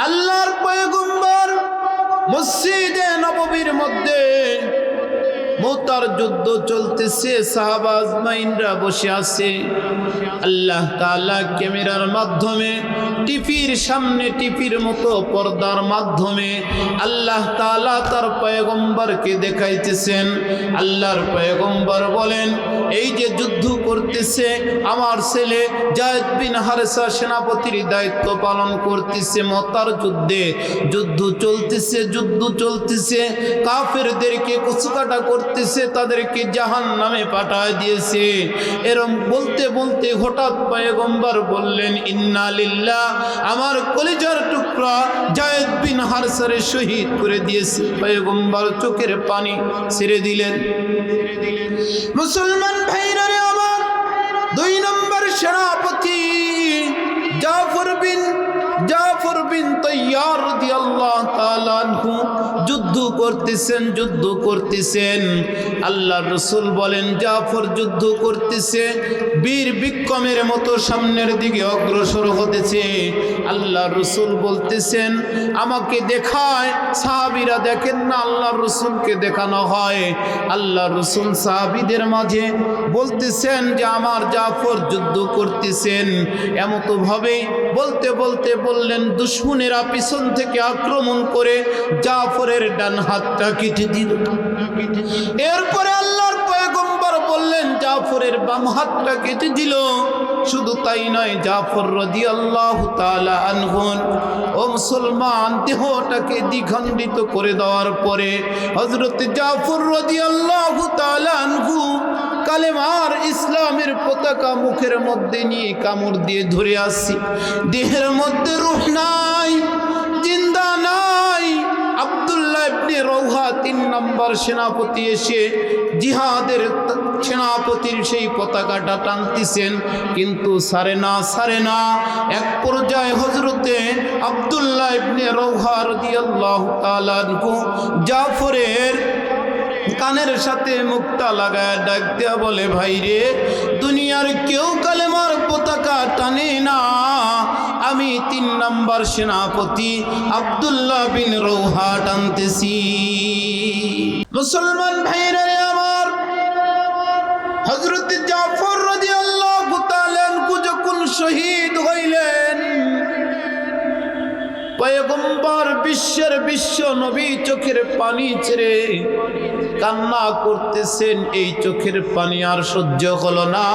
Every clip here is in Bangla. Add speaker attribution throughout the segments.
Speaker 1: আল্লাহর পয়গম্বর মসজিদে নববীর মধ্যে মুতার যুদ্ধ চলতেছে, সাহাবা আজমাইনরা বসে আছে। আল্লাহ তাআলা ক্যামেরার মাধ্যমে টিভির সামনে, টিভির মতো পর্দার মাধ্যমে আল্লাহ তাআলা তার পয়গম্বরকে দেখাইতেছেন। আল্লাহর পয়গম্বর বলেন, এই যে যুদ্ধ করতেছে আমার ছেলে যায়েদ বিন হারেসা সেনাপতির দায়িত্ব পালন করতেছে। মুতার যুদ্ধে যুদ্ধ চলতেছে, কাফেরদেরকে কুচকাটা করতেছে, তাদেরকে জাহান্নামে পাঠায় দিয়েছে। এরকম বলতে বলতে হঠাৎ পয়গম্বর বললেন, ইন্না লিল্লাহ, আমার কলিজার টুকরা যায়েদ বিন হারেসারে শহীদ করে দিয়েছে। পয়গম্বর চোখের পানি ছেড়ে দিলেন। মুসলমান ভাইরা রে আমার, 2 নম্বর সেনাপতি জাফর বিন তাইয়ার রাদিয়াল্লাহু তাআলা আনহু যুদ্ধ করতেছেন। আল্লাহর রাসূল বলেন, জাফর যুদ্ধ করতেছে, বীর বিক্রমের মতো সামনের দিকে অগ্রসর হতেছে। আল্লাহর রাসূল বলতেছেন, আমাকে দেখায়। সাহাবীরা দেখেন না, আল্লাহর রাসূলকে দেখানো হয়। আল্লাহর রাসূল সাহাবীদের মাঝে বলতেছেন যে আমার জাফর যুদ্ধ করতেছেন। এমতো ভাবে বলতে বললেন, দুশমনেরা পিছন থেকে আক্রমণ করে জাফরের ডান হাতটা কেটে দিল। এরপরে আল্লাহর পয়গম্বর বললেন, জাফরের বাম হাতটা কেটে দিল। শুধু তাই নয়, জাফর রাদিয়াল্লাহু তাআলা আনহু ও মুসলমান দেহটাকে দ্বিখণ্ডিত করে দেওয়ার পরে হযরত জাফর রাদিয়াল্লাহু তাআলা আনহু কালেমার ইসলামের পতাকা মুখের মধ্যে নিয়ে কামড় দিয়ে ধরে আসছি। দেহের মধ্যে রূহ নাই, জিন্দা নাই। আব্দুল্লাহ ইবনে রওহা 3 নম্বর সেনাপতি এসে জিহাদের সেনাপতির সেই পতাকাটা টানতেছেন, কিন্তু সারে না। এক পর্যায়ে হযরতে আব্দুল্লাহ ইবনে রওহা রাদিয়াল্লাহু তাআলা আনহু জাফরের কানের সাথে মুক্তা লাগায় ডাক দেয়া বলে, ভাই রে, দুনিয়ার কেউ কালেমার পতাকা টানে না, আমি 3 নম্বর সেনাপতি আব্দুল্লাহ বিন রওহা টানতেছি। মুসলমান ভাইরা রে আমার, হযরত জাফর রাদিয়াল্লাহু তাআলা আনহু যখন শহীদ হইলেন, পয়গম্বর বিশ্ব নবী চোখের পানি ছেড়ে কান্না করতেছেন। এই চোখের পানি আর সহ্য হলো না।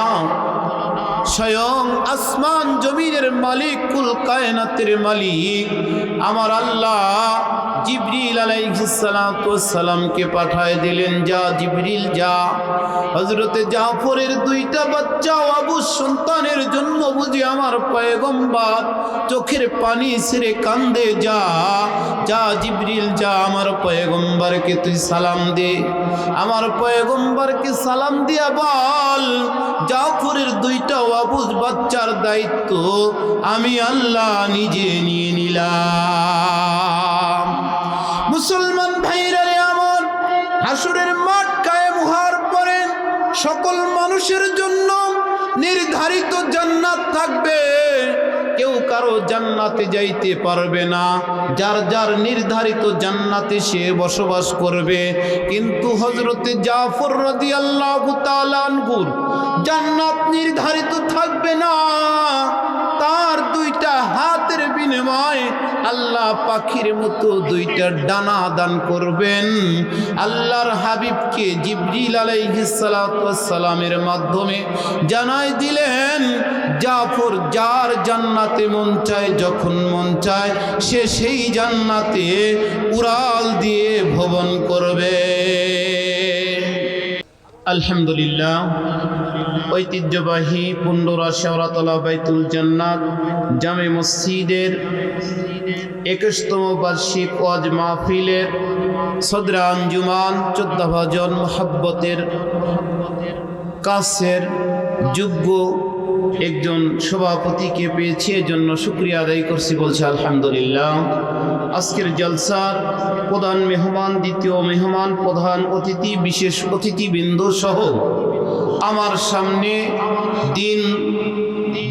Speaker 1: স্বয়ং আসমান জমিনের মালিক, কুল কায়নাতের মালিক আমার আল্লাহ জিবরিল আলাইহিস সালাতু ওয়াস সালামকে পাঠায় দিলেন, যা জিবরিল যা, হযরতে জাফরের 2টা বাচ্চা আবু সন্তানের জন্য বুঝি আমার পয়গম্বর চোখের পানি ছেড়ে কান্দে, যা জিবরিল যা, আমার পয়গম্বরকে তুই সালাম দে, আমার পয়গম্বরকে সালাম দিয়া বল, জাফরের 2টা আবু বাচ্চার দায়িত্ব আমি আল্লাহ নিজে নিয়ে নিলাম। মুসলমান ভাইরা রে আমার, হাসরের মাঠ কায়েম হওয়ার পরে সকল মানুষের জন্য নির্ধারিত জান্নাত থাকবে। কেউ কারো জান্নাতে যাইতে পারবে না, যার যার নির্ধারিত জান্নাতে সে বসবাস করবে। কিন্তু হযরতে জাফর রাদিয়াল্লাহু তাআলা আনহু জান্নাত নির্ধারিত থাকবে না। তার 2টা হাতের বিনিময়ে আল্লাহ পাখির মতো 2টা ডানা দান করবেন। আল্লাহর হাবিবকে জিবরিল আলাইহিস সালাতু ওয়াস সালামের মাধ্যমে জানাই দিলেন, জাফর যার জান্নাতে মন চায়, যখন মন চায় সে সেই জান্নাতে উড়াল দিয়ে ভ্রমণ করবে। আলহামদুলিল্লাহ, ঐতিহ্যবাহী পুন্ডরা শেওড়াতলা বাইতুল জান্নাত জামে মসজিদের 21তম বার্ষিক ওয়াজ মাহফিলের সদরে আঞ্জুমান 14 ভজন মোহাব্বতের কাছের যোগ্য একজন সভাপতিকে পেয়েছি, এজন্য শুকরিয়া আদায় করছি, বলছি আলহামদুলিল্লাহ। আজকের জলসার প্রধান মেহমান, দ্বিতীয় মেহমান, প্রধান অতিথি, বিশেষ অতিথিবৃন্দ সহ আমার সামনে দিন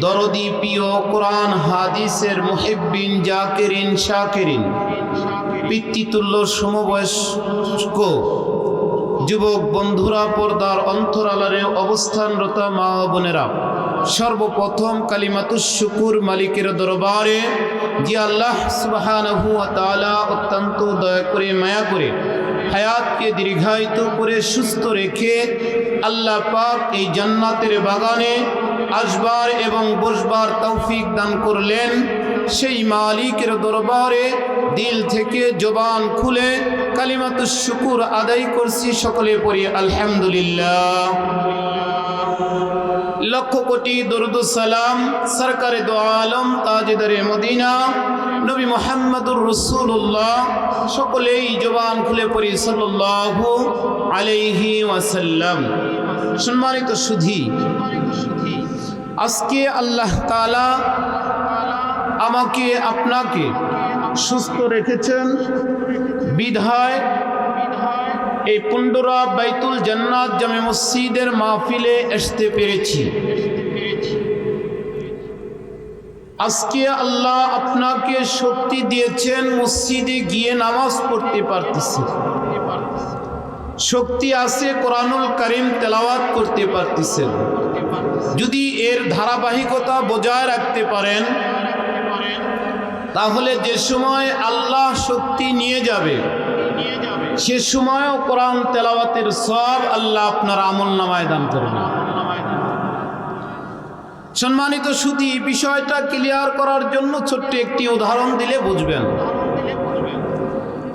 Speaker 1: দরদি প্রিয় কোরআন হাদিসের মুহিব্বিন জাকিরিন শাকিরিন, পিতৃতুল্য সমবয়স্ক যুবক বন্ধুরা, পর্দার অন্তরালে অবস্থানরত মা বোনেরা, সর্বপ্রথম কালিমাতুশ শুকুর মালিকের দরবারে যে আল্লাহ সুবহানাহু ওয়া তাআলা অত্যন্ত দয়া করে মায়া করে হায়াতকে দীর্ঘায়িত করে সুস্থ রেখে আল্লাহ পাক এই জান্নাতের বাগানে আসবার এবং বসবার তৌফিক দান করলেন। সেই মালিকের দরবারে দিল থেকে জবান খুলে কালিমাতুশ শুকুর আদায় করছি। সকলে পড়ি আলহামদুলিল্লাহ। লক্ষ কোটি দরুদ সালাম সরকারে দো আলম তাজদারে মদিনা নবী মুহাম্মদুর রাসূলুল্লাহ, সকলেই জবান খুলে পড়ি সাল্লাল্লাহু আলাইহি ওয়াসাল্লাম। সম্মানিত সুধী, আজকে আল্লাহ তাআলা আমাকে আপনাকে সুস্থ রেখেছেন বিধায় এই পুন্ডরা বাইতুল জান্নাত জামে মসজিদের মাহফিলে আসতে পেরেছি। আজকে আল্লাহ আপনাকে শক্তি দিয়েছেন, মসজিদে গিয়ে নামাজ পড়তে পারতেছেন, শক্তি আছে কোরআনুল কারীম তেলাওয়াত করতে পারতেছেন। যদি এর ধারাবাহিকতা বজায় রাখতে পারেন তাহলে যে সময় আল্লাহ শক্তি নিয়ে যাবে সে সময়ও কোরআন তেলাওয়াতের সওয়াব আল্লাহ আপনার আমলনামায় দান করবেন। সম্মানিত সুধী, বিষয়টা ক্লিয়ার করার জন্য ছোট্ট একটি উদাহরণ দিলে বুঝবেন।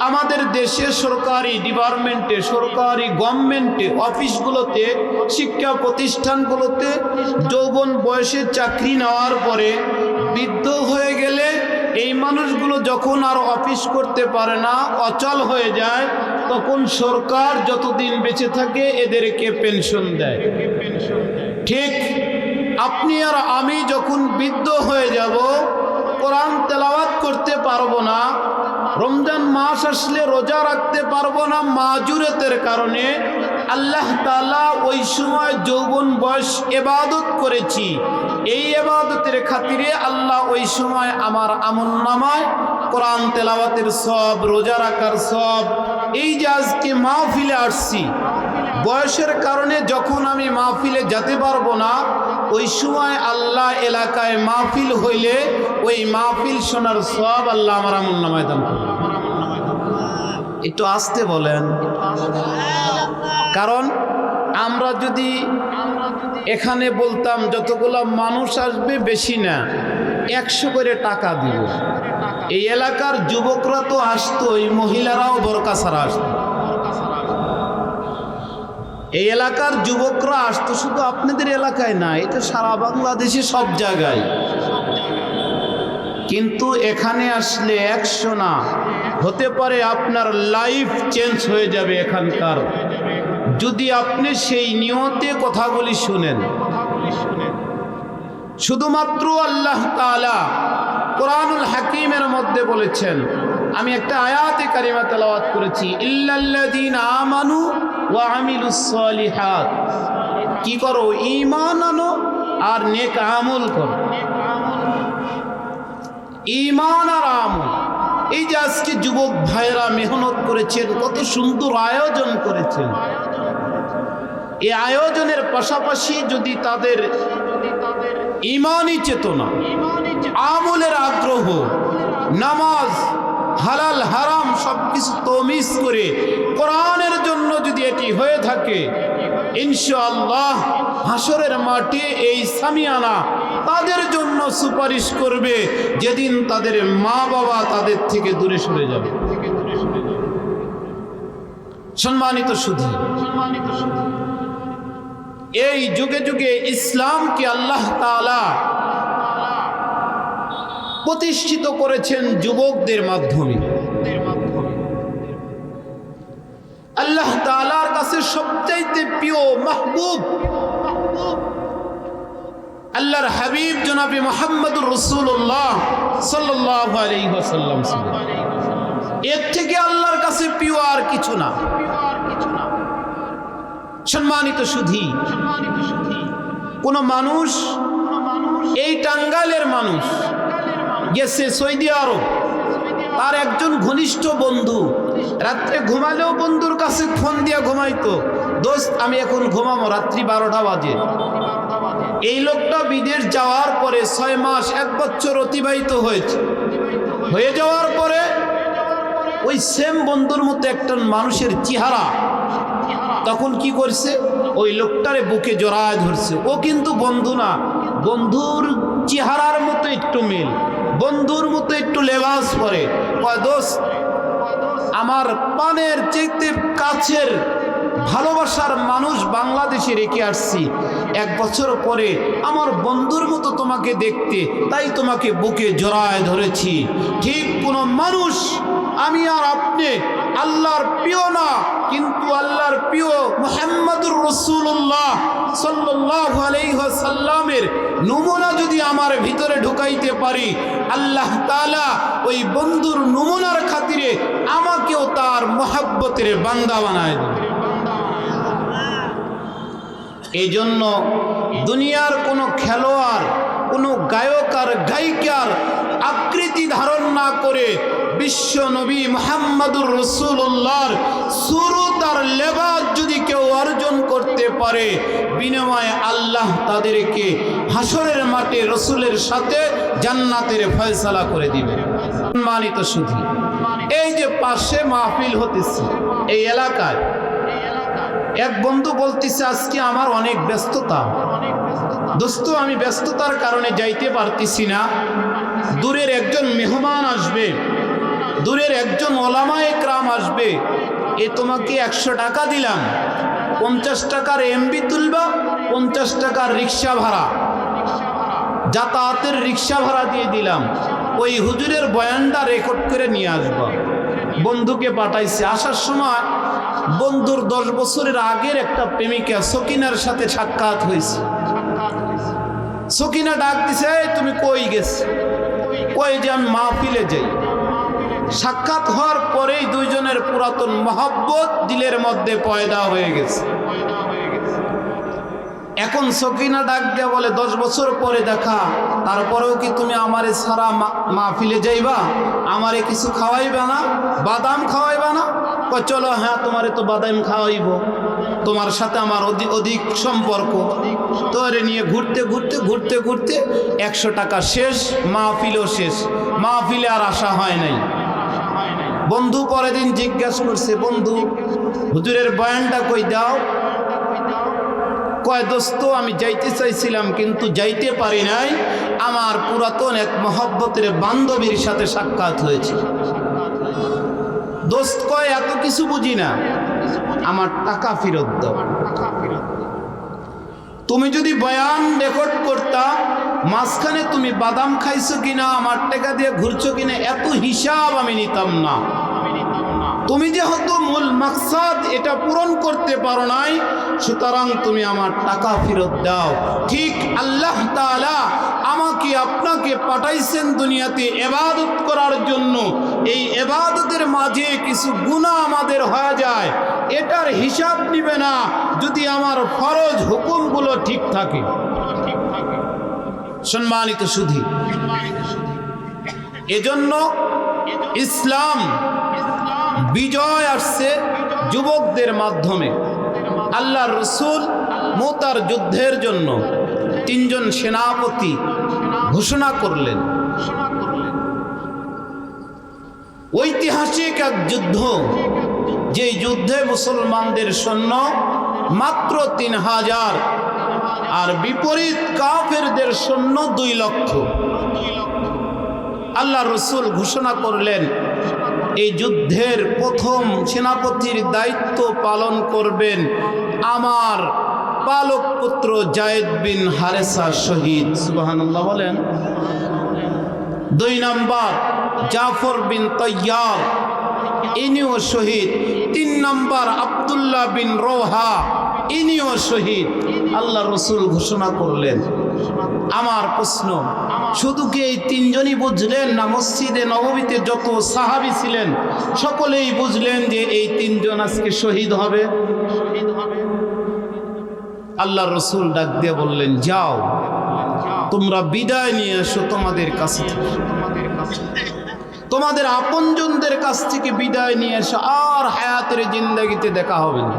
Speaker 1: আমাদের দেশে সরকারি ডিপার্টমেন্টে, সরকারি গভর্নমেন্টে, অফিসগুলোতে, শিক্ষা প্রতিষ্ঠানগুলোতে যৌবন বয়সে চাকরি নেওয়ার পরে বৃদ্ধ হয়ে গেলে এই মানুষগুলো যখন আর অফিস করতে পারে না, অচল হয়ে যায়, তখন সরকার যতদিন বেঁচে থাকে এদেরকে পেনশন দেয়। ঠিক আপনি আর আমি যখন বৃদ্ধ হয়ে যাব, কোরআন তেলাওয়াত করতে পারবো না, রমজান মাস আসলে রোজা রাখতে পারবো না মাজুরাতের কারণে, আল্লাহ তাআলা ওই সময় যৌবন বয়স ইবাদত করেছি, এই ইবাদতের খাতিরে আল্লাহ ওই সময় আমার আমলনামায় কোরআন তেলাওয়াতের সওয়াব, রোজা রাখার সওয়াব, এই যে আজকে মাহফিলে আসছি, বয়সের কারণে যখন আমি মাহফিলে যেতে পারবো না, ওই সময় আল্লাহ এলাকায় মাহফিল হইলে ওই মাহফিল শোনার সওয়াব আল্লাহ আমার আমলনামায় দান করবে। একটু আস্তে বলেন, কারণ আমরা যদি এখানে বলতাম যতগুলো মানুষ আসবে বেশি না, 100 করে টাকা দিব, এই এলাকার যুবকরা তো আসতো, এই মহিলারাও বোরকা ছাড়া আসতো, এই এলাকার যুবকরা আসতো, শুধু আপনাদের এলাকায় না, এটা সারা বাংলাদেশে সব জায়গায়। কিন্তু এখানে আসলে 100 না, হতে পারে আপনার লাইফ চেঞ্জ হয়ে যাবে এখানকার, যদি আপনি সেই নিয়তে কথাগুলি শুনেন। শুধুমাত্র আল্লাহ তাআলা কোরআনুল হাকিমের মধ্যে বলেছেন, আমি একটা আয়াতে কারিমা তেলাওয়াত করেছি, ইল্লাল্লাযীনা আমানু ওয়া আমিলুস সালিহাত, কি করো? ঈমান আনো আর নেক আমল করো। ঈমান আর আমল, এই যে আজকে যুবক ভাইরা মেহনত করেছেন, কত সুন্দর আয়োজন করেছেন, এই আয়োজনের পাশাপাশি যদি তাদের ঈমানি চেতনা, আমলের আগ্রহ, নামাজ, হালাল হারাম সবকিছু তমিজ করে কোরআনের জন্য যদি এটি হয়ে থাকে, ইনশাআল্লাহ হাসরের মাঠে এই সামিয়ানা তাদের জন্য সুপারিশ করবে, যেদিন তাদের মা বাবা তাদের থেকে দূরে সরে যাবে। সম্মানিত সুধী, এই যুগে যুগে ইসলামকে আল্লাহ তাআলা প্রতিষ্ঠিত করেছেন যুবকদের মাধ্যমে। আল্লাহ তাআলার কাছে সবচাইতে প্রিয় মাহবুব আল্লাহর হাবিব জনাবে মুহাম্মদুর রাসূলুল্লাহ সাল্লাল্লাহু আলাইহি ওয়াসাল্লাম, এর থেকে আল্লাহর কাছে প্রিয় আর কিছু না। সম্মানিত সুধী, কোন মানুষ এই টাঙ্গাইলের মানুষ গেছে সৌদি আরব। তার একজন ঘনিষ্ঠ বন্ধু রাত্রে ঘুমালেও বন্ধুর কাছে ফোন দিয়ে ঘুমাইতো, দোস্ত আমি এখন ঘুমাবো, রাত্রি 12টা বাজে। এই লোকটা বিদেশ যাওয়ার পরে 6 মাস 1 বছর অতিবাহিত হয়ে যাওয়ার পরে ওই সেম বন্ধুর মতো একটা মানুষের চেহারা, তখন কি করছে, ওই লোকটারে বুকে জড়ায় ধরছে। ও কিন্তু বন্ধু না, বন্ধুর চেহারার মতো একটু মিল, বন্ধুর মতো একটু লেবাস পরে। কয় দোস্ত আমার পানের চাইতে কাছের ভালোবাসার মানুষ বাংলাদেশে রেখে আসছি, 1 বছর পরে আমার বন্ধুর মতো তোমাকে দেখতে, তাই তোমাকে বুকে জড়ায় ধরেছি। ঠিক কোন মানুষ আমি আর আপনি আল্লাহর প্রিয় না, কিন্তু আল্লাহর প্রিয় মুহাম্মদুর রাসূলুল্লাহ সাল্লাল্লাহু আলাইহি ওয়াসাল্লামের নমুনা যদি আমার ভিতরে ঢুকাইতে পারি, আল্লাহ তাআলা ওই বন্ধুর নমুনার খাতিরে আমাকেও তার মুহাব্বতের বান্দা বানায় দেবে। এই জন্য দুনিয়ার কোনো খেলোয়াড়, কোনো গায়ক আর গায়িকার আকৃতি ধারণ না করে বিশ্ব নবী মুহাম্মদুর রাসূলুল্লাহর সুরত আর লেবাস যদি কেউ অর্জন করতে পারে, বিনিময়ে আল্লাহ তাদেরকে হাসরের মাঠে রসুলের সাথে জান্নাতের ফয়সালা করে দিবে। সম্মানিত সুধী, এই যে পাশে মাহফিল হতেছে এই এলাকায়, এক বন্ধু বলতেছে আজকে আমার অনেক ব্যস্ততা, দোস্ত আমি ব্যস্ততার কারণে যাইতে পারতেছি না। দূরের একজন মেহমান আসবে, দূরের একজন ওলামায়ে কেরাম আসবে, এ তোমাকে 100 টাকা দিলাম, 50 টাকার এমবি তুলবা, 50 টাকার রিক্সা ভাড়া, যাতায়াতের রিক্সা ভাড়া দিয়ে দিলাম, ওই হুজুরের বয়ানটা রেকর্ড করে নিয়ে আসবা। বন্ধুকে পাঠাইছে। আসার সময় বন্ধুর 10 বছরের আগের একটা প্রেমিকা সকিনার সাথে সাক্ষাৎ হয়েছে। সকিনা ডাক দিছে, তুমি কই গেছ? কই যে আমি মাহফিলে যাই। সাক্ষাৎ হওয়ার পরেই দুইজনের পুরাতন মহব্বত দিলের মধ্যে পয়দা হয়ে গেছে। এখন সকিনা ডাক দিয়া বলে 10 বছর পরে দেখা, তারপরেও কি তুমি আমারে সারা মাহফিলে যাইবা? আমারে কিছু খাওয়াইবা না? বাদাম খাওয়াইবা না? কয় চলো, হ্যাঁ তোমারে তো বাদাম খাওয়াইব, তোমার সাথে আমার অধিক সম্পর্ক। তোরে নিয়ে ঘুরতে ঘুরতে ঘুরতে ঘুরতে 100 টাকা শেষ, মাহফিলও শেষ, মাহফিলে আর আসা হয় নাই। বন্ধু পরের দিন জিজ্ঞাসা করছে, বন্ধু হুজুরের বয়ানটা কই দাও? কয় দোস্ত আমি যাইতে চাইছিলাম কিন্তু যাইতে পারি নাই, আমার পুরাতন এক মহব্বতের বান্ধবীর সাথে সাক্ষাৎ হয়েছে। দোস্ত কয় এত কিছু বুঝি না, আমার টাকা ফেরত দাও। তুমি যদি বয়ান রেকর্ড করতা, মাঝখানে তুমি বাদাম খাইছো কিনা, আমার টাকা দিয়ে ঘুরছো কিনা, এত হিসাব আমি নিতাম না। তুমি যেহেতু মূল মাকসাদ এটা পূরণ করতে পারো নাই, সুতরাং তুমি আমার টাকা ফেরত দাও। ঠিক আল্লাহ তাআলা আমাকে আপনাকে পাঠাইছেন দুনিয়াতে ইবাদত করার জন্য। এই ইবাদতের মাঝে কিছু গুনাহ আমাদের হয়ে যায়, এটার হিসাব নিবে না যদি আমার ফরজ হুকুমগুলো ঠিক থাকে। সম্মানিত সুধী, এজন্য ইসলাম বিজয় আসছে যুবকদের মাধ্যমে। আল্লাহর রাসূল মুতার যুদ্ধের জন্য 3 জন সেনাপতি ঘোষণা করলেন। ঐতিহাসিক এক যুদ্ধ, যে যুদ্ধে মুসলমানদের সৈন্য মাত্র 3000 আর বিপরীত কাফেরদের সৈন্য 2 লক্ষ। আল্লাহ রাসূল ঘোষণা করলেন এই যুদ্ধের প্রথম সেনাপতির দায়িত্ব পালন করবেন আমার পালক পুত্র যায়েদ বিন হারেসা শহীদ। সুবহানাল্লাহ বলেন। 2 নম্বর জাফর বিন তৈয়ার, ইনিও শহীদ। 3 নম্বর আব্দুল্লাহ বিন রোহা, ইনিও শহীদ। আল্লাহ রাসূল ঘোষণা করলেন। আমার প্রশ্ন, শুধু কি এই 3 জনই বুঝলেন না মসজিদে নববীতে যত সাহাবী ছিলেন সকলেই বুঝলেন যে এই 3 জন আজকে শহীদ হবে? আল্লাহ রাসূল ডাক দিয়ে বললেন, যাও তোমরা বিদায় নিয়ে এসো তোমাদের কাছ থেকে, তোমাদের আপনজনদের কাছ থেকে বিদায় নিয়ে এসো, আর হায়াতের জিন্দেগিতে দেখা হবে না।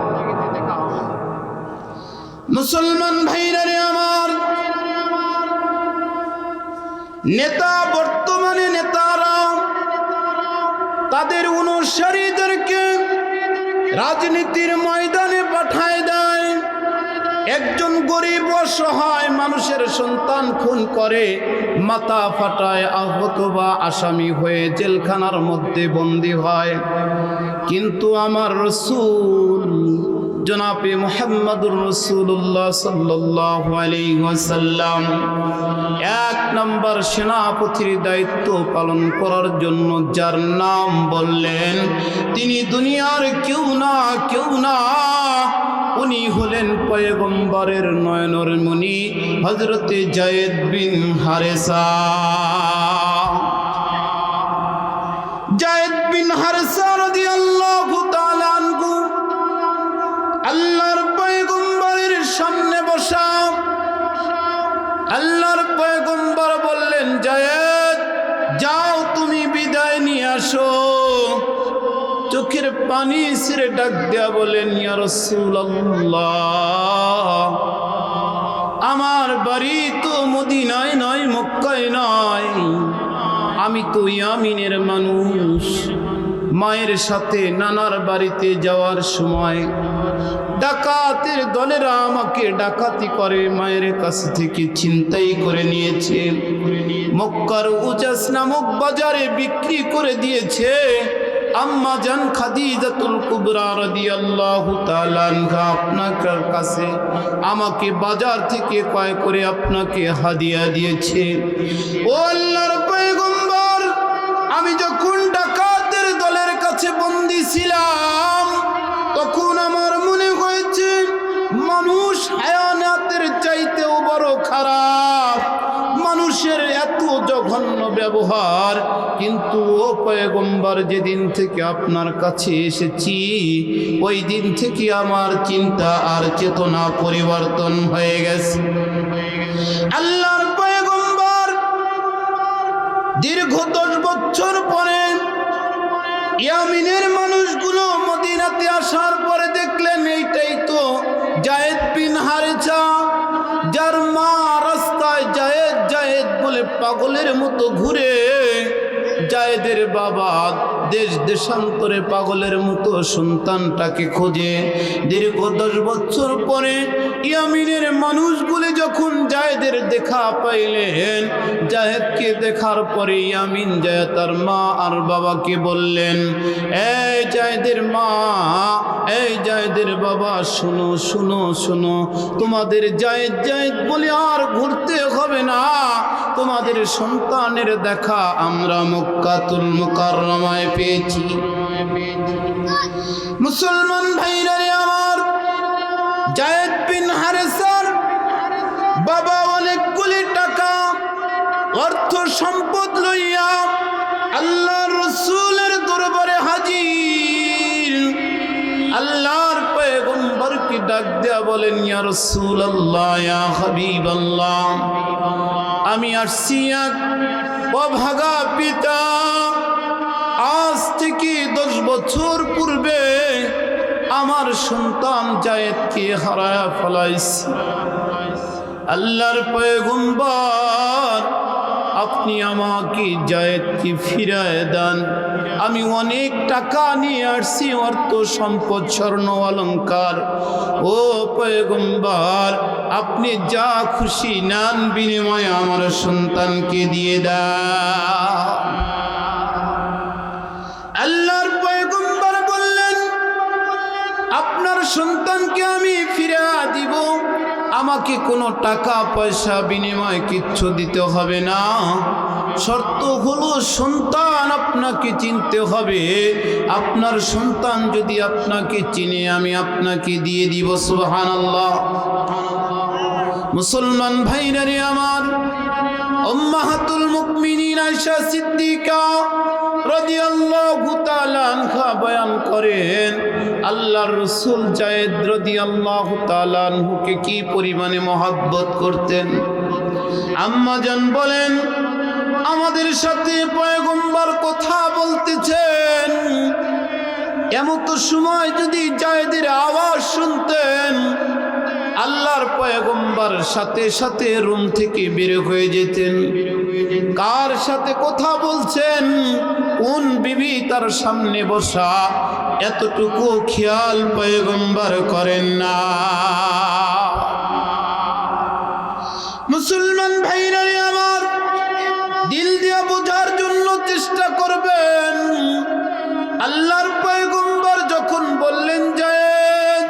Speaker 1: মুসলমান ভাইরা রে আমার, নেতা, বর্তমানে নেতারা তাদের অনুসারীদেরকে রাজনীতির ময়দানে পাঠায় দেয়। একজন গরিব অসহায় মানুষের সন্তান খুন করে, মাথা ফাটায়, আহত বা আসামি হয়ে জেলখানার মধ্যে বন্দী হয়। কিন্তু আমার রাসূল জনাবে মুহাম্মদুর রাসূলুল্লাহ সাল্লাল্লাহু আলাইহি ওয়াসাল্লাম এক নম্বর সেনাপতির দায়িত্ব পালন করার জন্য যার নাম বললেন, তিনি দুনিয়ার কেউ না, উনি হলেন পয়গম্বরের নয়নের মণি হযরতে যায়েদ বিন হারেসা। যায়েদ বিন হারেসা রাদিয়াল্লাহু তাআলা আনহু আল্লাহর পয়গম্বরের সামনে বসা। আল্লাহর পয়গম্বর বললেন, যায়েদ যাও তুমি বিদায় নিয়ে আসো। চোখের পানি ছেড়ে ডাক দেয়া বলেন, ইয়া রাসূলুল্লাহ, আমার বাড়ি তো মদিনায় নয়, মক্কায় নয়, আমি তো ইয়ামিনের মানুষ। মায়ের সাথে নানার বাড়িতে যাওয়ার সময় ডাকাতের দলেরা আমাকে ডাকাতি করে মায়ের কাছ থেকে ছিনতাই করে নিয়েছে, মক্কার উজাস নামক বাজারে বিক্রি করে দিয়েছে। আম্মা জান খাদিজাতুল কুবরা রাদিয়াল্লাহু তাআলা আনহা আপনার কাছে আমাকে বাজার থেকে ক্রয় করে আপনাকে হাদিয়া দিয়েছে। ও আল্লাহর পয়গম্বর, আমি যখন ডাকাতের দলের কাছে বন্দী ছিলাম, তখন আমার মনে হয়েছে মানুষ হায়ানাতের চাইতেও বড় খারাপ, মানুষের এত জঘন্য ব্যবহার। কিন্তু ও পয়গম্বর, যেদিন থেকে আপনার কাছে এসেছি ওই দিন থেকে আমার চিন্তা আর চেতনা পরিবর্তন হয়ে গেছে। আল্লাহর পয়গম্বর দীর্ঘ 10 বছর পরে ইয়ামিনের মানুষগুলো মদিনাতে আসার পরে দেখলেন এইটাই তো যায়েদ বিন হারেসা, যার মা রাস্তায় যায়েদ যায়েদ বলে পাগলের মতো ঘুরে। যায়েদের বাবা দেশ দেশান্তরে পাগলের মতো সন্তানটাকে খোঁজে। দীর্ঘ 10 বছর পরে ইয়ামিনের মানুষগুলি যখন যায়েদের দেখা পাইলেন, যায়েদকে দেখার পরে ইয়ামিন যায় তার মা আর বাবাকে বললেন, এই যায়েদের মা, এই যায়েদের বাবা, শোনো শোনো শোনো, তোমাদের যায়েদ যায়েদ বলে আর ঘুরতে হবে না, তোমাদের সন্তানের দেখা আমরা মক্কাতুল মুকাররমায় পেয়েছি। মুসলমান ভাইরা আমার, যায়েদ বিন হারেসার বাবা অনেকগুলি টাকা অর্থ সম্পদ লইয়া আল্লাহর রাসূলের দরবারে হাজির। আল্লাহর পয়গম্বরকে ডাক দেয়া বলেন, ইয়া রাসূলুল্লাহ, ইয়া হাবিবাল্লাহ, আমি আসছি এক অভাগা পিতা। আজ থেকে 10 বছর পূর্বে আমার সন্তান যায়েদকে হারায়া ফেলাইছি। আল্লাহর পয়গম্বর, আপনি আমাকে যায়েদকে ফিরায় দেন। আমি অনেক টাকা নিয়ে আসছি, অর্থ সম্পদ, স্বর্ণ অলংকার। ও পয়গম্বর, আপনি যা খুশি নেন, বিনিময়ে আমার সন্তানকে দিয়ে দেন। আল্লাহর পয়গম্বর বললেন, আপনার সন্তানকে আমি ফিরে দিব, আমাকে কোনো টাকা পয়সা বিনিময় কিচ্ছু দিতে হবে না। শর্ত হলো সন্তান আপনাকে চিনতে হবে। আপনার সন্তান যদি আপনাকে চিনে, আমি আপনাকে দিয়ে দিব। সুবহানাল্লাহ। মুসলমান ভাইরা রে আমার, উম্মাহাতুল মুমিনিন আয়েশা সিদ্দিকা রাদিয়াল্লাহু তাআলা আনহা বয়ান করেন, আল্লাহর রাসূল যায়েদ রাদিয়াল্লাহু তাআলা আনহুকে কি পরিমাণে মহব্বত করতেন। আম্মাজান বলেন আমাদের সাথে পয়গম্বর কথা বলতেছেন, এমত সময় যদি জায়েদের আওয়াজ শুনতেন আল্লাহর পয়গম্বর সাথে সাথে রুম থেকে বের হয়ে যেতেন। কার সাথে কথা বলছেন, কোন বিবি তার সামনে বসা, এতটুকু খেয়াল পয়গম্বর করেন না। মুসলমান ভাইরা আমার, দিল দিয়ে বোঝার জন্য চেষ্টা করবেন। আল্লাহর পয়গম্বর যখন বললেন যায়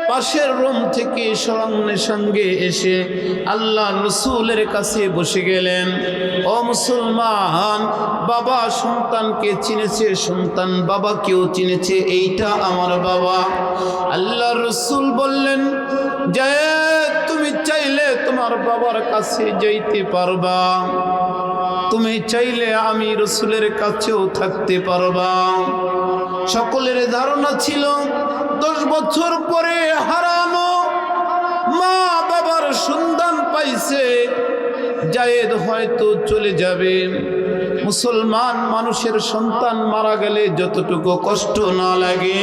Speaker 1: পাশের রুম থেকে সঙ্গে সঙ্গে এসে আল্লাহ রসুলের কাছে বসে গেলেন। ও মুসলমান, বাবা সন্তানকে চিনেছে, সন্তান বাবাকেও চিনেছে, এইটা আমার বাবা। আল্লাহ রসুল বললেন জায়েদ তুমি চাইলে তোমার বাবার কাছে যাইতে পারবা, তুমি চাইলে আমি রসুলের কাছেও থাকতে পারবা। সকলের ধারণা ছিল 10 বছর পরে হারানো মা বাবার সন্ধান পাইছে, জায়েদ হয়তো চলে যাবে। মুসলমান মানুষের সন্তান মারা গেলে যতটুকু কষ্ট না লাগে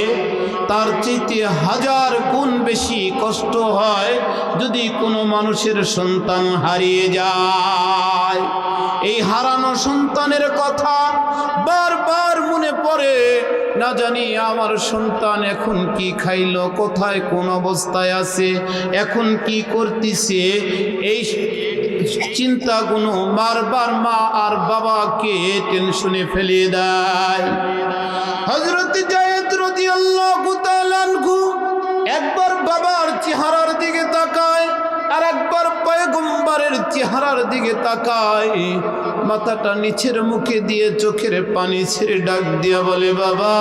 Speaker 1: তার চাইতে 1000 গুণ বেশি কষ্ট হয় যদি কোনো মানুষের সন্তান হারিয়ে যায়। এই হারানো সন্তানের কথা বারবার মনে পড়ে, না জানি আমার সন্তান এখন কি খাইলো, কোথায় কোন অবস্থায় আছে, এখন কি করতেছে, এই চিন্তাগুলো বারবার মা আর বাবাকে টেনশনে ফেলে দেয়। হযরত জায়েদ রাদিয়াল্লাহু তাআলা আনহু একবার বাবার চেহারার দিকে তাকায় আর একবার পয়গম্বরের চেহারার দিকে তাকায়, মাথাটা নিচের মুখে দিয়ে চোখের পানি ছেড়ে ডাক দিয়া বলে বাবা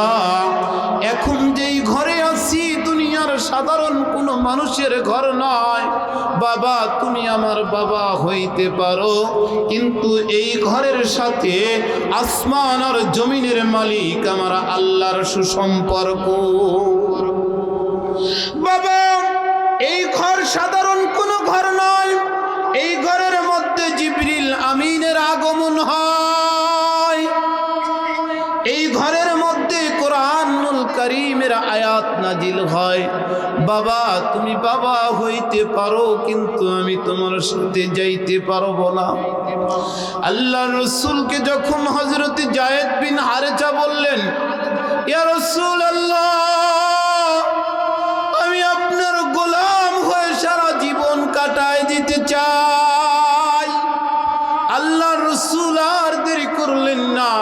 Speaker 1: এখন যেই ঘরে আছি দুনিয়ার সাধারণ কোনো মানুষের ঘর নয়, বাবা তুমি আমার বাবা হইতে পারো, কিন্তু এই ঘরের সাথে আসমান আর জমিনের মালিক আমার আল্লাহর সুসম্পর্ক। বাবা এই ঘর সাধারণ কোনো ঘর নয়, এই ঘরের মধ্যে জিবরিল আমিনের আগমন হয়, এই ঘরের মধ্যে কোরআনুল কারীমের আয়াত নাজিল হয়। বাবা তুমি বাবা হইতে পারো, কিন্তু আমি তোমার সাথে যাইতে পারবো না। আল্লাহ রসুলকে যখন হযরত জায়েদ বিন হারেছা বললেন ইয়া রাসূলুল্লাহ আমি আপনার গোলাম হয়ে সারা জীবন কাটায় দিতে চাই, আল্লাহ রসুল আর দেরি করলেন না,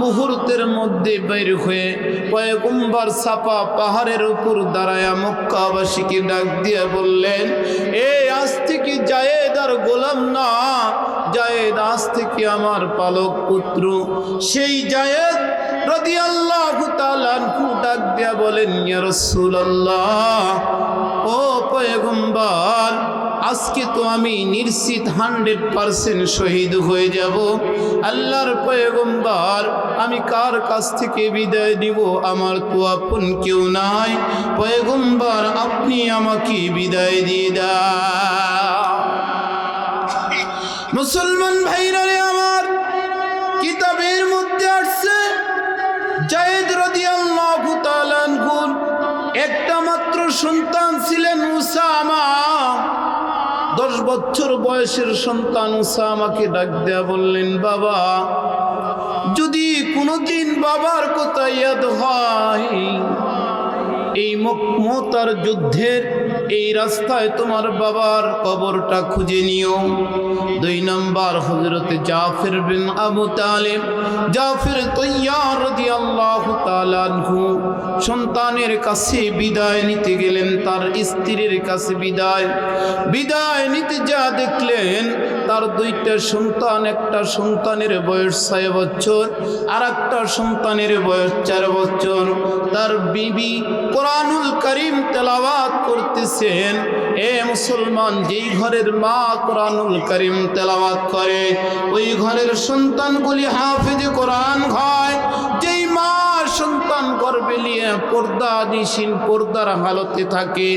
Speaker 1: মুহূর্তের মধ্যে বের হয়ে পয়গম্বর সাফা পাহাড়ের উপর দাঁড়ায়া মক্কাবাসীকে ডাক দিয়ে বললেন আজ থেকে জায়েদ আর গোলাম না, জায়েদ আজ থেকে আমার পালক পুত্র। সেই জায়েদ রাদিয়াল্লাহু তাআলা আনহু ডাক দিয়া বলেন ইয়া রাসূলুল্লাহ ও পয়গম্বর আজকে তো আমি নিশ্চিত 100% শহীদ হয়ে যাব। আল্লাহর পয়গম্বর আমি কার কাছ থেকে বিদায় দিব, আমার তো আপন কেউ নাই, পয়গম্বর আপনি আমাকে বিদায় দিয়ে দাও। মুসলমান ভাইরা রে আমার, কিতাবের মধ্যে আসছে জায়েদ রাদিয়াল্লাহু তাআলা আনহুর একটা মাত্র সন্তান ছিলেন উসামা। 10 বছর বয়সের সন্তান উসামাকে ডাক দেয়া বললেন বাবা যদি কোনোদিন বাবার কথা ইয়াদ হয় এই মুতার যুদ্ধের এই রাস্তায় তোমার বাবার কবরটা খুঁজে নিও। 2 নম্বর হযরত জাফর বিন আবু তালিব জাফর তাইয়ার রাদিয়াল্লাহু তাআলা আনহু সন্তানের কাছে বিদায় নিতে গেলেন, তার স্ত্রীর কাছে বিদায় নিতে যা দেখলেন তার 2টা সন্তান, একটা সন্তানের বয়স 6 বছর আর একটা সন্তানের বয়স 4 বছর। তার বিবি কোরআনুল কারীম তেলাওয়াত করতেছেন। মুসলমান, যেই ঘরের মা কোরআনুল কারীম তেলাওয়াত করে ওই ঘরের সন্তানগুলি হাফেজে কোরআন হয়। যেই মা সন্তান গর্ভে বিলিয়ে পর্দা নিশিন পর্দার হালতে থাকে,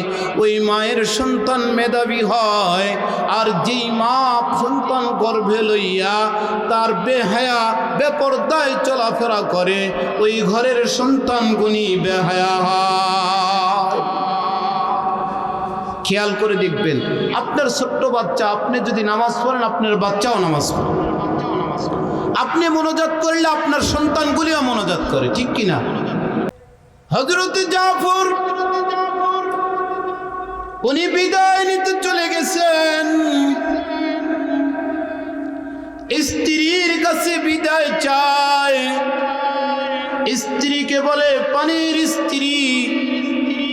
Speaker 1: ওই মায়ের সন্তান মেধাবী হয়। আর যেই মা সন্তান গর্ভে লইয়া তার বেহায়া বেপর্দায় চলাফেরা করে, ওই ঘরের সন্তান গুণী বেহায়া হয়। খেয়াল করে দেখবেন, আপনার ছোট্ট বাচ্চা, আপনি যদি নামাজ পড়েন আপনার বাচ্চাও নামাজ পড়ে, আপনি মনোজাত করলে আপনার সন্তানগুলিও মনোজাত করে, ঠিক কিনা? হযরত জাফর উনি বিদায় নিতে চলে গেছেন, স্ত্রীর কাছে বিদায় চায়। স্ত্রীকে বলে, পানির স্ত্রী,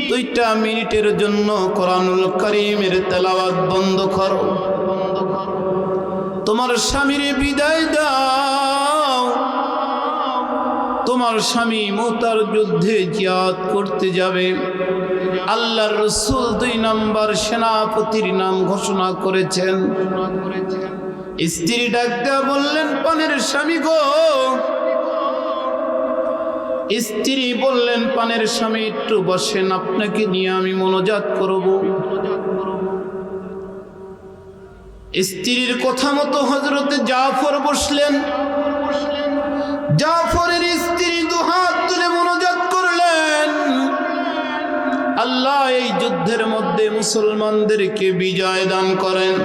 Speaker 1: 2 মিনিটের জন্য কোরআনুল কারীমের তেলাওয়াত বন্ধ করো, তোমার স্বামীর বিদায় দাও। তোমার স্বামী মুতার যুদ্ধে জিহাদ করতে যাবে। আল্লাহর রাসূল 2 নম্বর সেনাপতির নাম ঘোষণা করেছেন। স্ত্রী ডাক দেয়া বললেন, পানের স্বামী গো। স্ত্রী বললেন, পানের স্বামী একটু বসেন, আপনাকে নিয়ে আমি মোনাজাত করব। স্ত্রীর কথা মতো হযরত জাফর বসলেন। জাফরের স্ত্রী 2 হাত তুলে মোনাজাত করলেন, আল্লাহ এই যুদ্ধের মধ্যে মুসলমানদেরকে বিজয় দান করেন।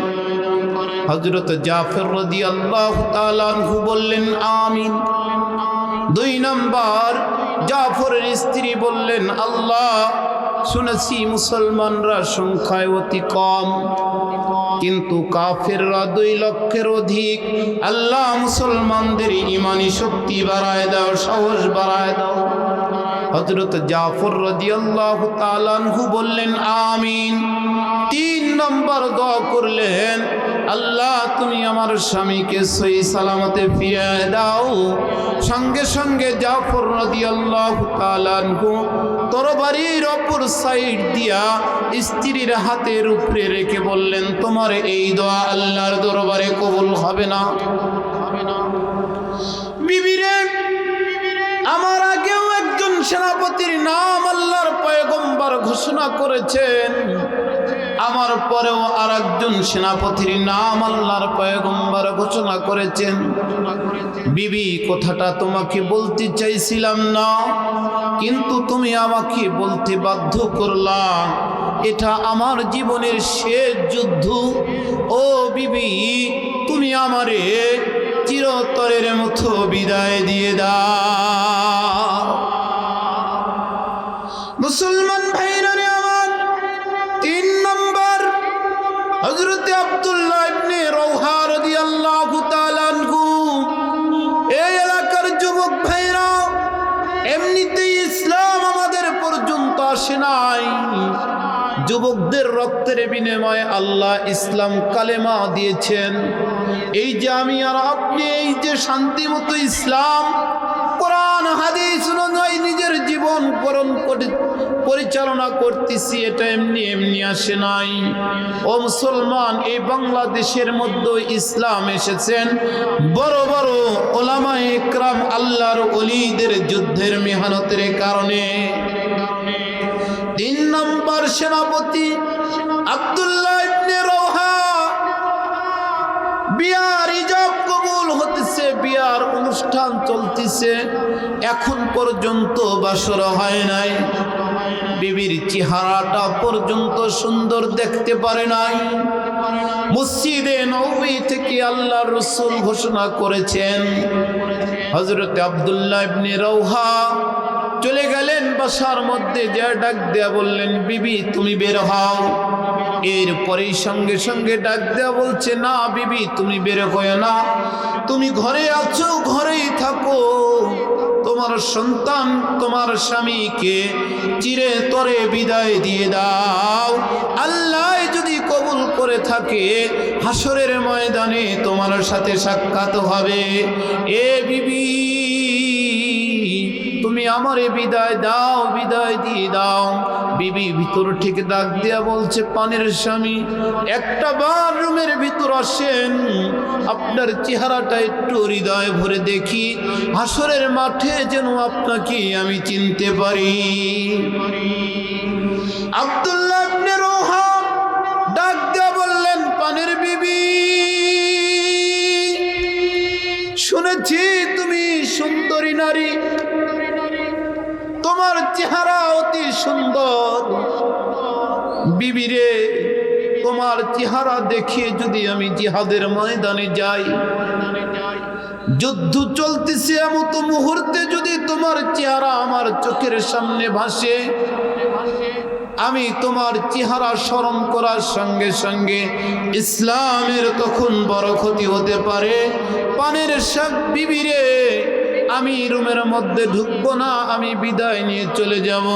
Speaker 1: হযরত জাফর রাদিয়াল্লাহু তাআলা আনহু বললেন, আমিন। 2 নম্বর জাফরের স্ত্রী বললেন, আল্লাহ, শুনেছি মুসলমানরা সংখ্যায় অতি কম, কিন্তু কাফেররা 2 লক্ষের অধিক। আল্লাহ মুসলমানদের ঈমানি শক্তি বাড়ায় দাও, সাহস বাড়ায় দাও। হযরত জাফর রাদিয়াল্লাহু তাআলা আনহু বললেন, আমিন। 3 নম্বর দোয়া করলেন, আল্লাহ তুমি আমার স্বামীকে সহি সালামতে ফিরিয়ে দাও। সঙ্গে সঙ্গে জাফর রাদিয়াল্লাহু তাআলা আনহু তরবারির অপর সাইড দিয়া স্ত্রীর হাতের উপরে রেখে বললেন, তোমার এই দোয়া আল্লাহর দরবারে কবুল হবে না। বিবিরে, আমার আগেও একজন সেনাপতির নাম আল্লাহর পয়গম্বর ঘোষণা করেছেন, আমার পরেও আরেকজন সেনাপতির নাম আল্লাহর পয়গম্বর ঘোষণা করেছেন। বিবি, কথাটা তোমাকে বলতে চাইছিলাম না, কিন্তু তুমি আমাকে বলতে বাধ্য করলা। এটা আমার জীবনের শেষ যুদ্ধ। ও বিবি, তুমি আমারে চিরতরের মতো বিদায় দিয়ে দাও। মুসলমান ভাইরা রে আমার, 3 নম্বর হযরত আব্দুল্লাহ ইবনে রাওহা রাদিয়াল্লাহু তাআলা আনহু। এই এলাকার যুবক ভাইরা, এমনিতেই ইসলাম আমাদের পর্যন্ত আসে নাই, যুবকদের রক্তের বিনিময়ে আল্লাহ ইসলাম কালেমা দিয়েছেন। এই যে আমি আর আপনি এই যে শান্তিমতো ইসলাম কোরআন হাদিস অনুযায়ী নিজের জীবন পরিচালনা করতেছি, এটা এমনি এমনি আসে নাই। ও মুসলমান, এই বাংলাদেশের মধ্যে ইসলাম এসেছেন বড় বড় ওলামায়ে ইকরাম আল্লাহর ওলিদের যুদ্ধের মেহনতের কারণে। 3 নম্বর সেনাপতি আব্দুল্লাহ ইবনে রাওহা, বিয়ার ইজাব কবুল হতেছে, বিয়ার অনুষ্ঠান চলতেছে, এখন পর্যন্ত বাসর হয় নাই। বিবির চেহারাটা পর্যন্ত সুন্দর দেখতে পারে নাই। মসজিদে নববী থেকে আল্লাহর রাসূল ঘোষণা করেছেন, হযরত আব্দুল্লাহ ইবনে রাওহা চলে গেলেন বাসার মধ্যে, যা ডাক দেয়া বললেন, বিবি তুমি বের হও। এরপরেই সঙ্গে সঙ্গে ডাক দেয়া বলছে, না বিবি তুমি বের হও না, তুমি ঘরে আছো, ঘরেই থাকো। তোমার সন্তান তোমার স্বামীকে চিরে তরে বিদায় দিয়ে দাও। আল্লাহ যদি কবুল করে থাকে, হাসরের ময়দানে তোমার সাথে সাক্ষাৎ হবে। এ বিবি, তুমি আমারে বিদায় দাও, বিদায় দিয়ে দাও। বিবি ভিতর থেকে ডাক দিয়া বলছে, পানের স্বামী একটা বার রুমের ভিতর আসেন, আপনার চেহারাটা একটু হৃদয় ভরে দেখি, হাসরের মাঠে যেন আপনাকে আমি চিনতে পারি। আব্দুল্লাহ ইবনে রওহা ডাক দিয়া বললেন, পানের বিবি, শুনেছি তুমি সুন্দরী নারী, তোমার চেহারা অতি সুন্দর। বিবিরে, তোমার চেহারা দেখিয়ে যদি আমি জিহাদের ময়দানে যাই, যুদ্ধ চলতেছে এমত মুহূর্তে যদি তোমার চেহারা আমার চোখের সামনে ভাসে, আমি তোমার চেহারা স্মরণ করার সঙ্গে সঙ্গে ইসলামের তখন বড় ক্ষতি হতে পারে। পানের সব বিবিরে, আমি রুমের মধ্যে ঢুকবো না, আমি বিদায় নিয়ে চলে যাব।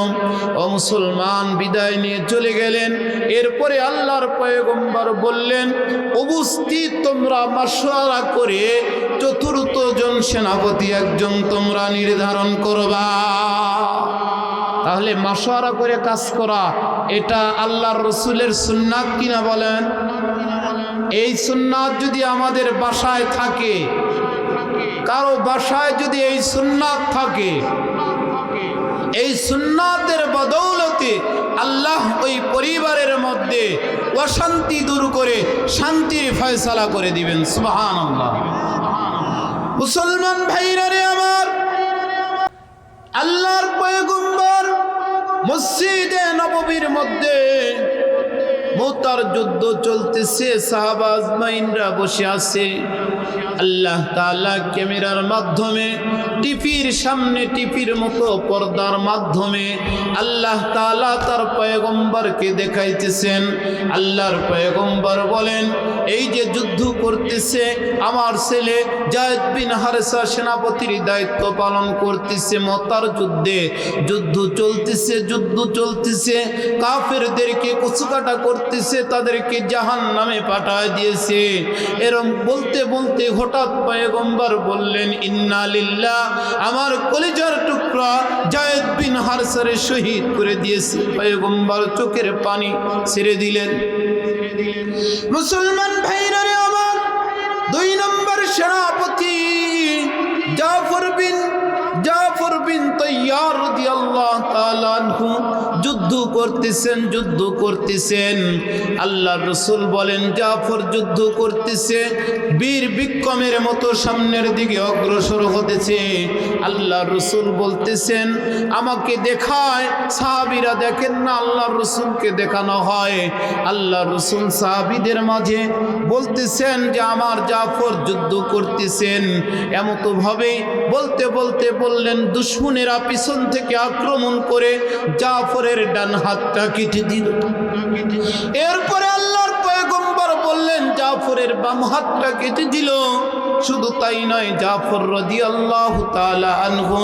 Speaker 1: ও মুসলমান, বিদায় নিয়ে চলে গেলেন। এরপরে আল্লাহর পয়গম্বর বললেন, উপস্থিত তোমরা মাশওয়ারা করে চতুর্থ জন সেনাপতি একজন তোমরা নির্ধারণ করবা। তাহলে মাশওয়ারা করে কাজ করা, এটা আল্লাহর রসুলের সুন্নাত কিনা বলেন? এই সুন্নাত যদি আমাদের বাসায় থাকে, কারো বাসায় যদি এই সুন্নাত থাকে, এই সুন্নাতের বদৌলতে আল্লাহ ওই পরিবারের মধ্যে অশান্তি দূর করে শান্তির ফয়সালা করে দিবেন। সুবহানাল্লাহ। মুসলমান ভাইরা রে আমার, আল্লাহর পয়গম্বর মসজিদে নববীর মধ্যে মুতার যুদ্ধ চলতেছে, সাহাবা আজমাইনরা বসে আছে। আল্লাহ তাআলা ক্যামেরার মাধ্যমে, টিভির সামনে টিভির মতো পর্দার মাধ্যমে আল্লাহ তাআলা তার পয়গম্বরকে দেখাইতেছেন। আল্লাহর পয়গম্বর বলেন, এই যে যুদ্ধ করতেছে আমার ছেলে যায়েদ বিন হারেসা সেনাপতির দায়িত্ব পালন করতেছে। মুতার যুদ্ধে যুদ্ধ চলতেছে, যুদ্ধ চলতেছে, কাফেরদেরকে কুচকাটা করতেছে, তাদেরকে জাহান্নামে পাঠায় দিয়েছে। এরকম বলতে বলতে হঠাৎ পয়গম্বর বললেন, ইন্না লিল্লাহ, আমার কলিজার টুকরা যায়েদ বিন হারেসারে শহীদ করে দিয়েছে। পয়গম্বর চোখের পানি ছেড়ে দিলেন। মুসলমান ভাইরা রে আমার, 2 নম্বর সেনাপতি জাফর বিন তাইয়ার রাদিয়াল্লাহু তাআলা আনহু যুদ্ধ করতেছেন। আল্লাহর রাসূল বলেন, জাফর যুদ্ধ করতেছে, বীর বিক্রমের মতো সামনের দিকে অগ্রসর হতেছে। আল্লাহর রাসূল বলতেছেন, আমাকে দেখায়। সাহাবীরা দেখেন না, আল্লাহর রাসূলকে দেখানো হয়। আল্লাহর রাসূল সাহাবীদের মাঝে বলতেছেন যে আমার জাফর যুদ্ধ করতেছেন। এমত ভাবে বলতে বলতে বললেন, দুশমনেরা পিছন থেকে আক্রমণ করে জাফরের ডান হাতটা কেটে দিল। এরপরে আল্লাহর পয়গম্বর বললেন, জাফরের বাম হাতটা কেটে দিল। শুধু তাই নয়, জাফর রাদিয়াল্লাহু তাআলা আনহু,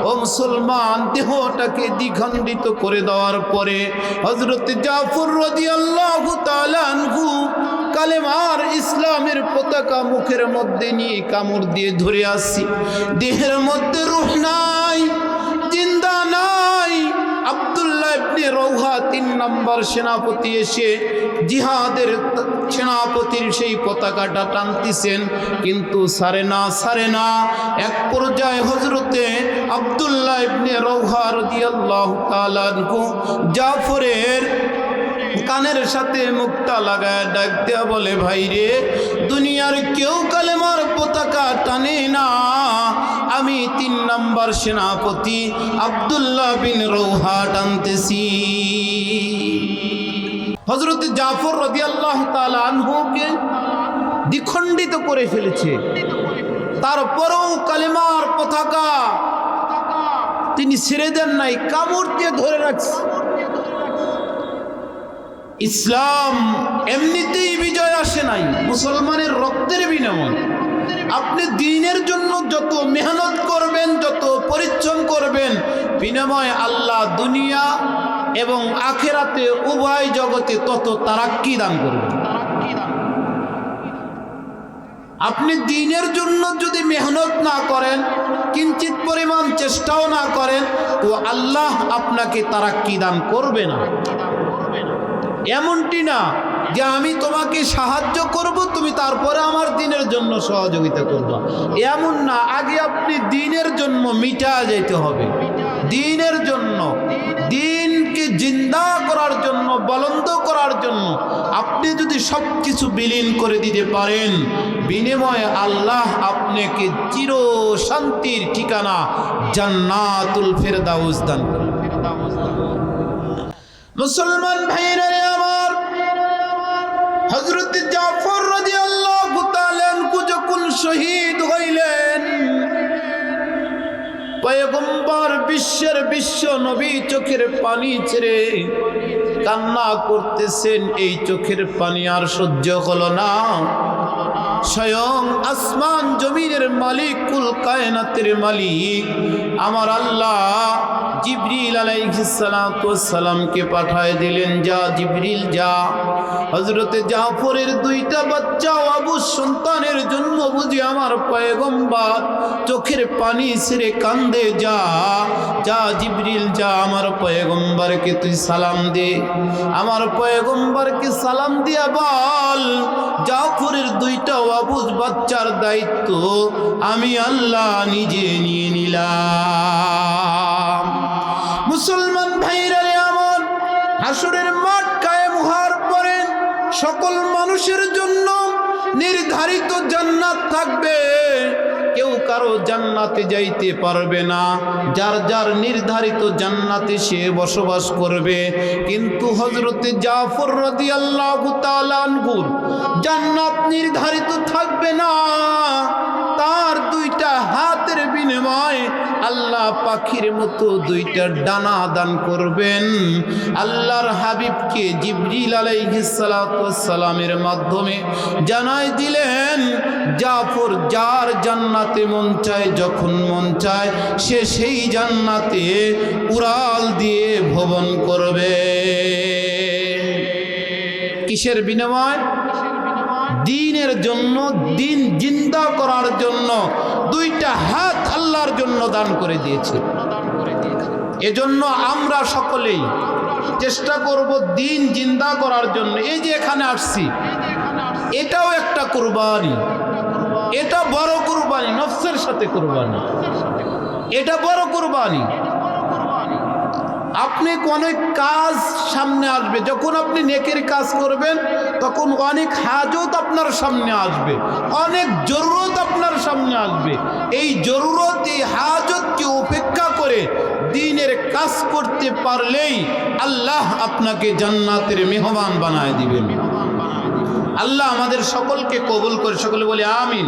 Speaker 1: ও মুসলমান, দেহটাকে দ্বিখণ্ডিত করে দেওয়ার পরে হযরত জাফর রাদিয়াল্লাহু তাআলা আনহু কালেমার ইসলামের পতাকা মুখের মধ্যে নিয়ে কামড় দিয়ে ধরে আসছি। দেহের মধ্যে রূহ নাই, জিন্দা নাই। আব্দুল্লাহ ইবনে রওহা 3 নম্বর সেনাপতি এসে জিহাদের সেনাপতির সেই পতাকাটা টানতেছেন, কিন্তু সারে না। এক পর্যায়ে হযরতে আব্দুল্লাহ ইবনে রওহা রাদিয়াল্লাহু তাআলা আনহু জাফরের কানের সাথে মুখটা লাগায় ডাক দেয়া বলে, ভাই রে, দুনিয়ার কেউ কালেমার পতাকা টানে না, আমি 3 নম্বর সেনাপতি আব্দুল্লাহ বিন রওহা টানতেছি। হযরত জাফর রাদিয়াল্লাহু তাআলা আনহুকে দ্বিখণ্ডিত করে ফেলেছে, তারপরেও কালেমার পতাকা তিনি ছেড়ে দেন নাই, কামড় দিয়ে ধরে রাখছে। ইসলাম এমনিতেই বিজয় আসে নাই, মুসলমানের রক্তের বিনিময়। আপনি দ্বীনের জন্য যত মেহনত করবেন, যত পরিশ্রম করবেন, বিনিময়ে আল্লাহ দুনিয়া এবং আখিরাতে উভয় জগতে তত তারাক্কি দান করবেন। আপনি দ্বীনের জন্য যদি মেহনত না করেন, কিঞ্চিত পরিমাণ চেষ্টাও না করেন, তো আল্লাহ আপনাকে তারাক্কি দান করবে না। এমনটি না যে আমি তোমাকে সাহায্য করব, তুমি তারপরে আমার দ্বীনের জন্য সহযোগিতা করবা, এমন না। আগে আপনি দ্বীনের জন্য মিটা যেতে হবে, দ্বীনের জন্য, দ্বীনকে জিন্দা করার জন্য, বলন্দ করার জন্য আপনি যদি সব কিছু বিলীন করে দিতে পারেন, বিনিময়ে আল্লাহ আপনাকে চির শান্তির ঠিকানা জান্নাতুল ফেরদাউস দান করবেন। মুসলমান ভাইরা আমার, হযরত জাফর রাদিয়াল্লাহু তাআলা আনহু যখন শহীদ হইলেন, পয়গম্বর বিশ্বের বিশ্ব নবী চোখের পানি ছেড়ে কান্না করতেছেন। এই চোখের পানি আর সহ্য হলো না। স্বয়ং আসমান জমিনের মালিক, কুল কায়নাতের মালিক আমার আল্লাহ জিবরিল আলাইহিস সালাতু ওয়াস সালামকে পাঠায় দিলেন, যা জিবরিল যা, হযরতে জাফরের দুইটা বাচ্চা আবু সন্তানের জন্য বুঝি আমার পয়গম্বর চোখের পানি ছেড়ে কান্দে, যা যা জিবরিল যা, আমার পয়গম্বরকে তুই সালাম দে, আমার পয়গম্বরকে সালাম দিয়া বল জাফরের দুইটা আবুজ বাচ্চার দায়িত্ব আমি আল্লাহ নিজে নিয়ে নিলাম। মুসলমান ভাইরা আমার, হাসরের মাঠ কায়েম হওয়ার পরে সকল মানুষের জন্য নির্ধারিত জান্নাত থাকবে। কেউ কারো জান্নাতে যাইতে পারবে না, যার যার নির্ধারিত জান্নাতে সে বসবাস করবে। কিন্তু হযরতে জাফর রাদিয়াল্লাহু তাআলা আনহুর জান্নাত নির্ধারিত থাকবে না। তার দুইটা হাতের বিনিময়ে আল্লাহ পাখির মতো দুইটা ডানা দান করবেন। আল্লাহর হাবিবকে জিবরিল আলাইহিস সালাতু ওয়াস সালামের মাধ্যমে জানাই দিলেন, জাফর যার জান্নাতে মন চায়, যখন মন চায় সে সেই জান্নাতে উড়াল দিয়ে ভ্রমণ করবে। কিসের বিনিময়? দ্বীনের জন্য, দ্বীন জিন্দা করার জন্য দুইটা হাত আল্লাহর জন্য দান করে দিয়েছে। এজন্য আমরা সকলেই চেষ্টা করব দ্বীন জিন্দা করার জন্য। এই যে এখানে আসছি, এটাও একটা কুরবানি, এটা বড় কুরবানি, নফসের সাথে কুরবানি, এটা বড় কুরবানি। আপনি অনেক কাজ সামনে আসবে, যখন আপনি নেকের কাজ করবেন তখন অনেক হাজত আপনার সামনে আসবে, অনেক জরুরত আপনার সামনে আসবে। এই জরুরত, এই হাজতকে উপেক্ষা করে দ্বীনের কাজ করতে পারলেই আল্লাহ আপনাকে জান্নাতের মেহমান বানায় দিবেন। আল্লাহ আমাদের সকলকে কবুল করে, সকলে বলে আমিন।